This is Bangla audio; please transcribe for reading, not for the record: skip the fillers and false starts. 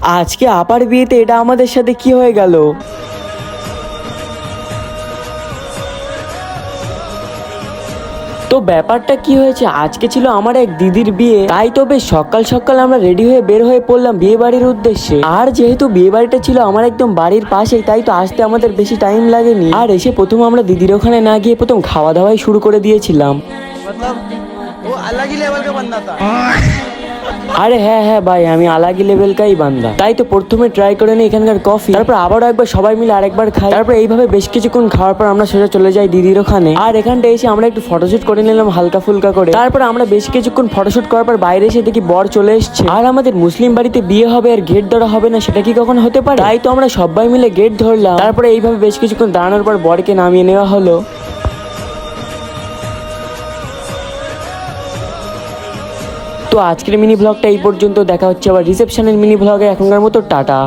আজকে আপার বিয়েতে এটা আমাদের সাথে কি হয়ে গেল? তো ব্যাপারটা কি হয়েছে, আজকে ছিল আমার এক দিদির বিয়ে, তাই তো বেশ সকাল সকাল আমরা রেডি হয়ে বের হয়ে পড়লাম বিয়ে বাড়ির উদ্দেশ্যে। আর যেহেতু বিয়ে বাড়িটা ছিল আমার একদম বাড়ির পাশেই, তাই তো আসতে আমাদের বেশি টাইম লাগেনি। আর এসে প্রথম আমরা দিদির ওখানে না গিয়ে প্রথম খাওয়া দাওয়াই শুরু করে দিয়েছিলাম। मतलब वो अलग ही लेवल का बंदा था। আরে হ্যাঁ হ্যাঁ ভাই, আমি আলাগি লেভেলকাই বান্দা। তাই তো প্রথমে ট্রাই করে নিই এখানকার কফি, তারপর আবারও একবার সবাই মিলে আরেকবার খাই। তারপর এইভাবে বেশ কিছুক্ষণ খাওয়ার পর আমরা সোজা চলে যাই দিদির ওখানে। আর এখানটা এসে আমরা একটু ফটোশুট করে নিলাম হালকা ফুলকা করে। তারপর আমরা বেশ কিছুক্ষণ ফটোশুট করার পর বাইরে এসে দেখি বর চলে এসছে। আর আমাদের মুসলিম বাড়িতে বিয়ে হবে আর গেট ধরা হবে না, সেটা কি কখন হতে পারে? তাই তো আমরা সবাই মিলে গেট ধরলাম। তারপরে এইভাবে বেশ কিছুক্ষণ দাঁড়ানোর পর বরকে নামিয়ে নেওয়া হলো। তো আজকের মিনি ব্লগটা এই পর্যন্ত, দেখা হচ্ছে আবার রিসেপশনের মিনি ব্লগে। এখনকার মতো টাটা।